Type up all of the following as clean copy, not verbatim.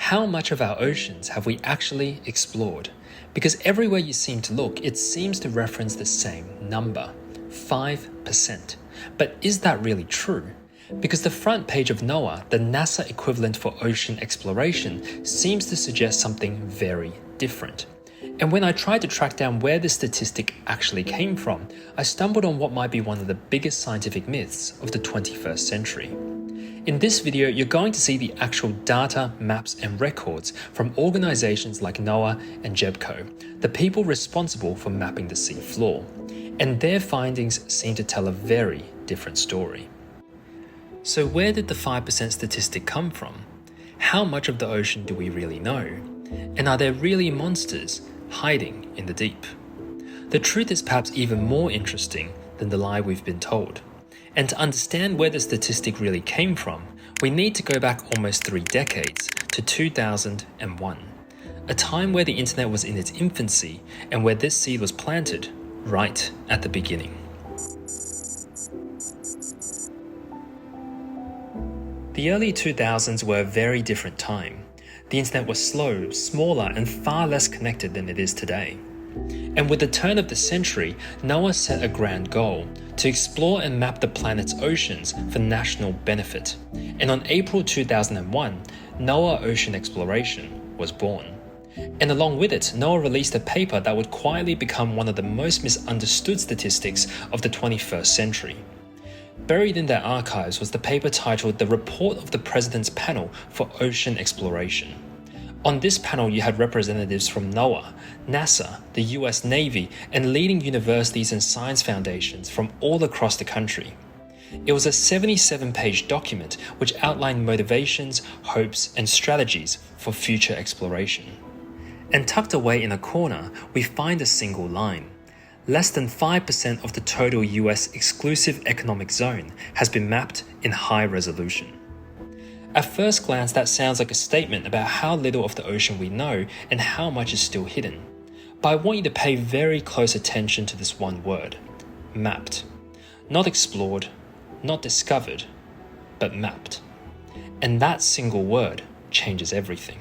how much of our oceans have we actually explored? Because everywhere you seem to look, it seems to reference the same number, 5%. But is that really true? Because the front page of NOAA, the NASA equivalent for ocean exploration, seems to suggest something very different. And when I tried to track down where this statistic actually came from, I stumbled on what might be one of the biggest scientific myths of the 21st century. In this video, you're going to see the actual data, maps, and records from organizations like NOAA and JEBCO, the people responsible for mapping the sea floor. And their findings seem to tell a very different story. So where did the 5% statistic come from? How much of the ocean do we really know? And are there really monsters hiding in the deep? The truth is perhaps even more interesting than the lie we've been told. And to understand where the statistic really came from, we need to go back almost 3 decades to 2001, a time where the internet was in its infancy and where this seed was planted right at the beginning. The early 2000s were a very different time. The internet was slow, smaller, and far less connected than it is today. And with the turn of the century, NOAA set a grand goal to explore and map the planet's oceans for national benefit. And on April 2001, NOAA Ocean Exploration was born. And along with it, NOAA released a paper that would quietly become one of the most misunderstood statistics of the 21st century. Buried in their archives was the paper titled The Report of the President's Panel for Ocean Exploration. On this panel, you had representatives from NOAA, NASA, the US Navy, and leading universities and science foundations from all across the country. It was a 77-page document which outlined motivations, hopes, and strategies for future exploration. And tucked away in a corner, we find a single line. Less than 5% of the total US exclusive economic zone has been mapped in high resolution. At first glance, that sounds like a statement about how little of the ocean we know and how much is still hidden. But I want you to pay very close attention to this one word: mapped. Not explored, not discovered, but mapped. And that single word changes everything.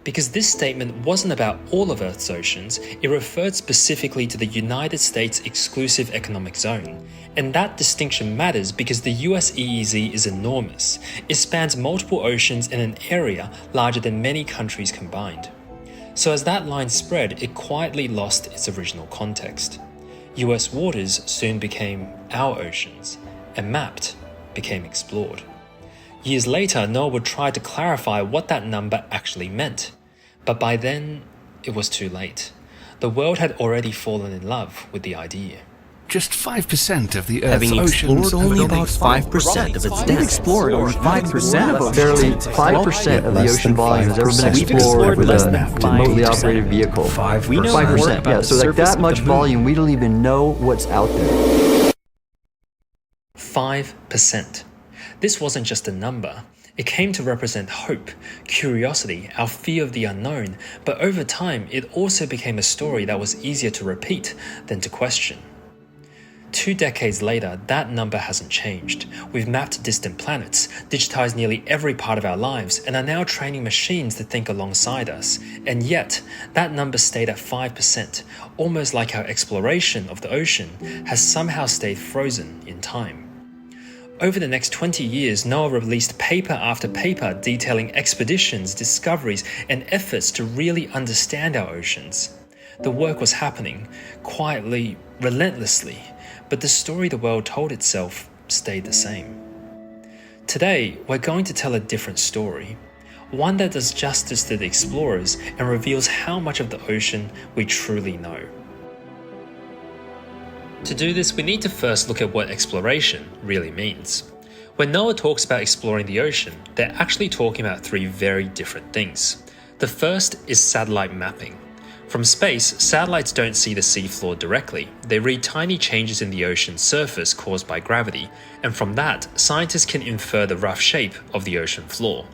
Because this statement wasn't about all of Earth's oceans, it referred specifically to the United States exclusive economic zone. And that distinction matters because the US EEZ is enormous. It spans multiple oceans in an area larger than many countries combined. So as that line spread, it quietly lost its original context. US waters soon became our oceans, and mapped became explored. Years later, NOAA would try to clarify what that number actually meant. But by then, it was too late. The world had already fallen in love with the idea. Just 5% of the Earth's Having oceans explored only about 5% of its depth. We've explored only 5% of oceans. Barely 5% of the ocean volume has ever been We've explored explored with less a than remotely 5%. operated vehicle. 5%. We know 5%, more yeah. about So the like surface that of much the moon. volume, we don't even know what's out there. 5%. This wasn't just a number. It came to represent hope, curiosity, our fear of the unknown, but over time, it also became a story that was easier to repeat than to question. 2 decades later, that number hasn't changed. We've mapped distant planets, digitized nearly every part of our lives, and are now training machines to think alongside us. And yet, that number stayed at 5%, almost like our exploration of the ocean has somehow stayed frozen in time. Over the next 20 years, NOAA released paper after paper detailing expeditions, discoveries, and efforts to really understand our oceans. The work was happening, quietly, relentlessly, but the story the world told itself stayed the same. Today, we're going to tell a different story, one that does justice to the explorers and reveals how much of the ocean we truly know. To do this, we need to first look at what exploration really means. When NOAA talks about exploring the ocean, they're actually talking about 3 very different things. The first is satellite mapping. From space, satellites don't see the seafloor directly. They read tiny changes in the ocean's surface caused by gravity, and from that, scientists can infer the rough shape of the ocean floor.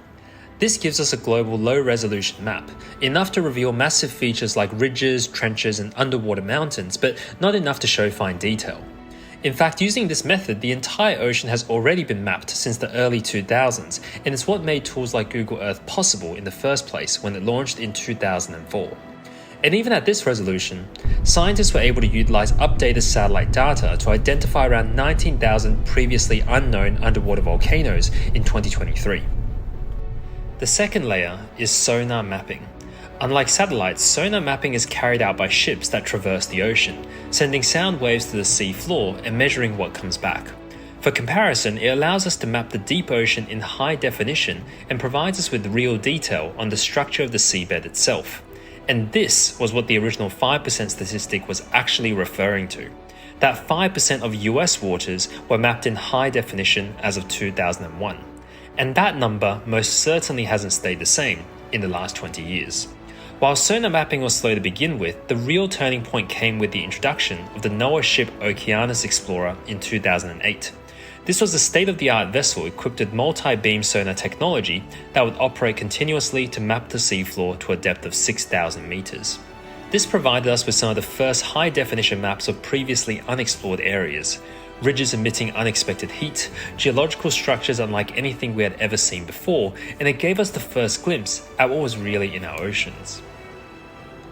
This gives us a global low-resolution map, enough to reveal massive features like ridges, trenches, and underwater mountains, but not enough to show fine detail. In fact, using this method, the entire ocean has already been mapped since the early 2000s, and it's what made tools like Google Earth possible in the first place when it launched in 2004. And even at this resolution, scientists were able to utilize updated satellite data to identify around 19,000 previously unknown underwater volcanoes in 2023. The second layer is sonar mapping. Unlike satellites, sonar mapping is carried out by ships that traverse the ocean, sending sound waves to the sea floor and measuring what comes back. For comparison, it allows us to map the deep ocean in high definition and provides us with real detail on the structure of the seabed itself. And this was what the original 5% statistic was actually referring to. That 5% of US waters were mapped in high definition as of 2001. And that number most certainly hasn't stayed the same in the last 20 years. While sonar mapping was slow to begin with, the real turning point came with the introduction of the NOAA ship Okeanos Explorer in 2008. This was a state-of-the-art vessel equipped with multi-beam sonar technology that would operate continuously to map the seafloor to a depth of 6,000 meters. This provided us with some of the first high-definition maps of previously unexplored areas, ridges emitting unexpected heat, geological structures unlike anything we had ever seen before, and it gave us the first glimpse at what was really in our oceans.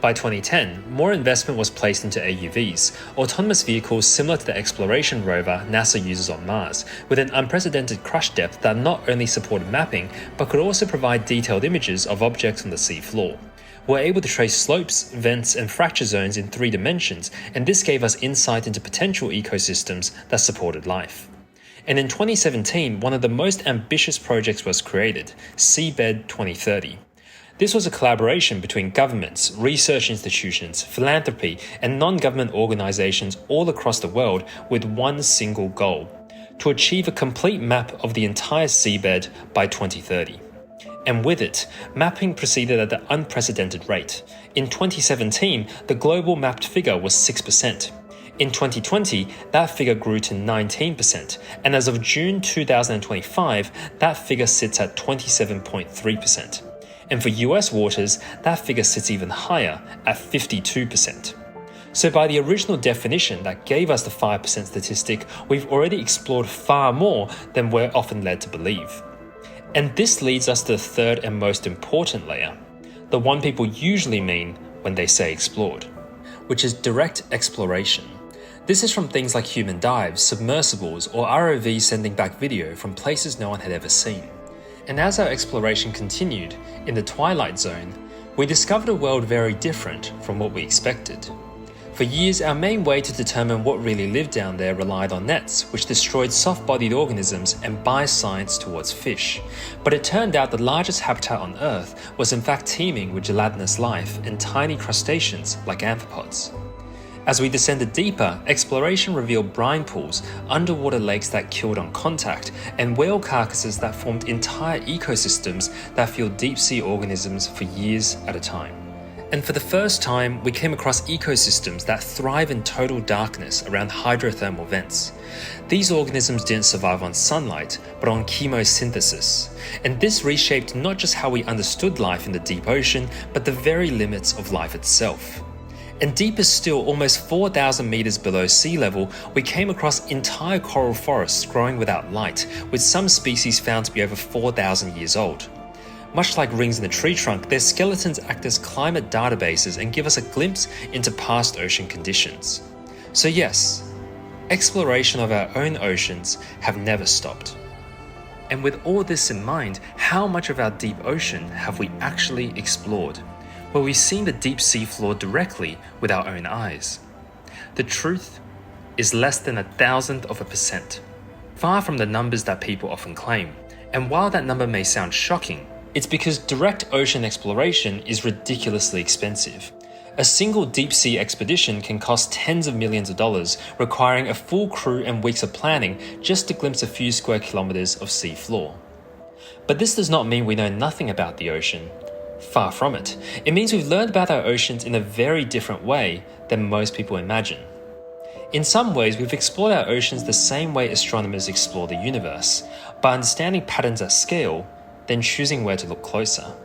By 2010, more investment was placed into AUVs, autonomous vehicles similar to the exploration rover NASA uses on Mars, with an unprecedented crush depth that not only supported mapping, but could also provide detailed images of objects on the sea floor. We were able to trace slopes, vents, and fracture zones in 3 dimensions, and this gave us insight into potential ecosystems that supported life. And in 2017, one of the most ambitious projects was created, Seabed 2030. This was a collaboration between governments, research institutions, philanthropy, and non-government organizations all across the world with one single goal: to achieve a complete map of the entire seabed by 2030. And with it, mapping proceeded at an unprecedented rate. In 2017, the global mapped figure was 6%. In 2020, that figure grew to 19%, and as of June 2025, that figure sits at 27.3%. And for US waters, that figure sits even higher at 52%. So by the original definition that gave us the 5% statistic, we've already explored far more than we're often led to believe. And this leads us to the third and most important layer, the one people usually mean when they say explored, which is direct exploration. This is from things like human dives, submersibles, or ROVs sending back video from places no one had ever seen. And as our exploration continued, in the Twilight Zone, we discovered a world very different from what we expected. For years, our main way to determine what really lived down there relied on nets, which destroyed soft-bodied organisms and biased science towards fish. But it turned out the largest habitat on Earth was in fact teeming with gelatinous life and tiny crustaceans like amphipods. As we descended deeper, exploration revealed brine pools, underwater lakes that killed on contact, and whale carcasses that formed entire ecosystems that fueled deep-sea organisms for years at a time. And for the first time, we came across ecosystems that thrive in total darkness around hydrothermal vents. These organisms didn't survive on sunlight, but on chemosynthesis. And this reshaped not just how we understood life in the deep ocean, but the very limits of life itself. And deeper still, almost 4,000 meters below sea level, we came across entire coral forests growing without light, with some species found to be over 4,000 years old. Much like rings in a tree trunk, their skeletons act as climate databases and give us a glimpse into past ocean conditions. So yes, exploration of our own oceans have never stopped. And with all this in mind, how much of our deep ocean have we actually explored? Well, we've seen the deep sea floor directly with our own eyes. The truth is less than 0.1%, far from the numbers that people often claim. And while that number may sound shocking, it's because direct ocean exploration is ridiculously expensive. A single deep sea expedition can cost tens of millions of dollars, requiring a full crew and weeks of planning just to glimpse a few square kilometers of sea floor. But this does not mean we know nothing about the ocean. Far from it. It means we've learned about our oceans in a very different way than most people imagine. In some ways, we've explored our oceans the same way astronomers explore the universe, by understanding patterns at scale, then choosing where to look closer.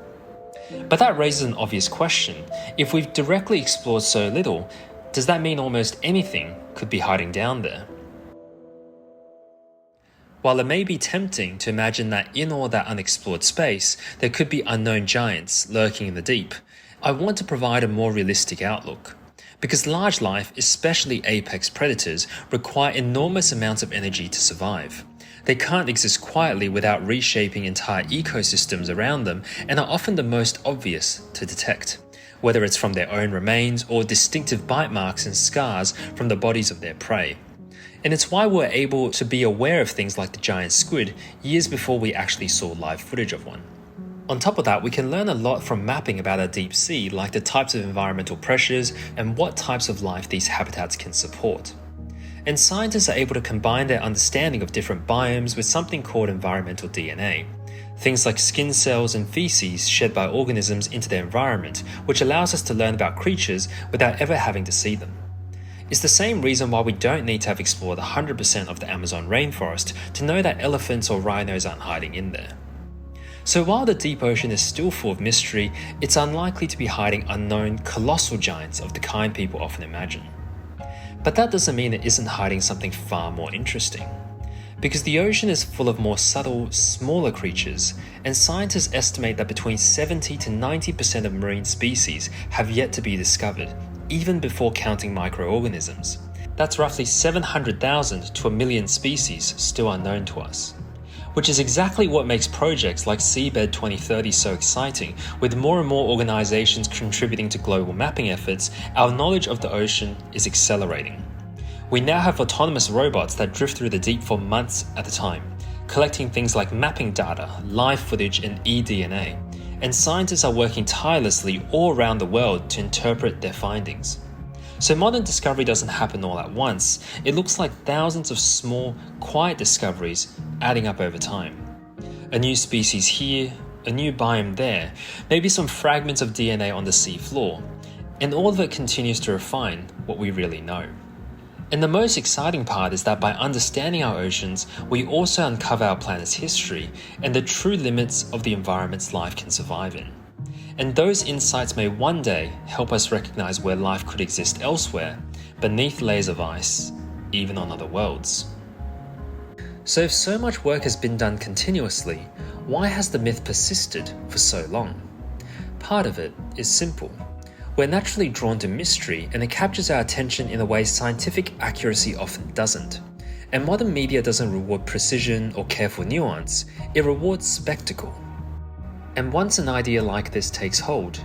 But that raises an obvious question. If we've directly explored so little, does that mean almost anything could be hiding down there? While it may be tempting to imagine that in all that unexplored space, there could be unknown giants lurking in the deep, I want to provide a more realistic outlook. Because large life, especially apex predators, require enormous amounts of energy to survive. They can't exist quietly without reshaping entire ecosystems around them and are often the most obvious to detect, whether it's from their own remains or distinctive bite marks and scars from the bodies of their prey. And it's why we're able to be aware of things like the giant squid years before we actually saw live footage of one. On top of that, we can learn a lot from mapping about our deep sea, like the types of environmental pressures and what types of life these habitats can support. And scientists are able to combine their understanding of different biomes with something called environmental DNA. Things like skin cells and feces shed by organisms into their environment, which allows us to learn about creatures without ever having to see them. It's the same reason why we don't need to have explored 100% of the Amazon rainforest to know that elephants or rhinos aren't hiding in there. So while the deep ocean is still full of mystery, it's unlikely to be hiding unknown, colossal giants of the kind people often imagine. But that doesn't mean it isn't hiding something far more interesting. Because the ocean is full of more subtle, smaller creatures, and scientists estimate that between 70 to 90% of marine species have yet to be discovered, even before counting microorganisms. That's roughly 700,000 to 1 million species still unknown to us. Which is exactly what makes projects like Seabed 2030 so exciting. With more and more organizations contributing to global mapping efforts, our knowledge of the ocean is accelerating. We now have autonomous robots that drift through the deep for months at a time, collecting things like mapping data, live footage, and eDNA. And scientists are working tirelessly all around the world to interpret their findings. So modern discovery doesn't happen all at once. It looks like thousands of small, quiet discoveries adding up over time. A new species here, a new biome there, maybe some fragments of DNA on the sea floor, and all of it continues to refine what we really know. And the most exciting part is that by understanding our oceans, we also uncover our planet's history and the true limits of the environments life can survive in. And those insights may one day help us recognize where life could exist elsewhere, beneath layers of ice, even on other worlds. So if so much work has been done continuously, why has the myth persisted for so long? Part of it is simple. We're naturally drawn to mystery, and it captures our attention in a way scientific accuracy often doesn't. And modern media doesn't reward precision or careful nuance, it rewards spectacle. And once an idea like this takes hold,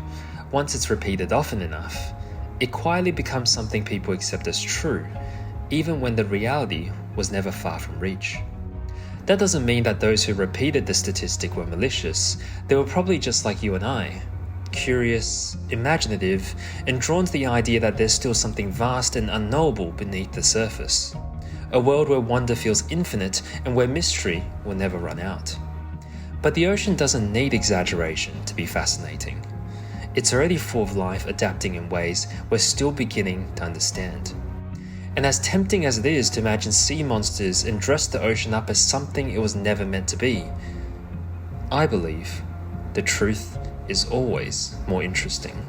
once it's repeated often enough, it quietly becomes something people accept as true, even when the reality was never far from reach. That doesn't mean that those who repeated the statistic were malicious. They were probably just like you and I, curious, imaginative, and drawn to the idea that there's still something vast and unknowable beneath the surface. A world where wonder feels infinite and where mystery will never run out. But the ocean doesn't need exaggeration to be fascinating. It's already full of life adapting in ways we're still beginning to understand. And as tempting as it is to imagine sea monsters and dress the ocean up as something it was never meant to be, I believe the truth is always more interesting.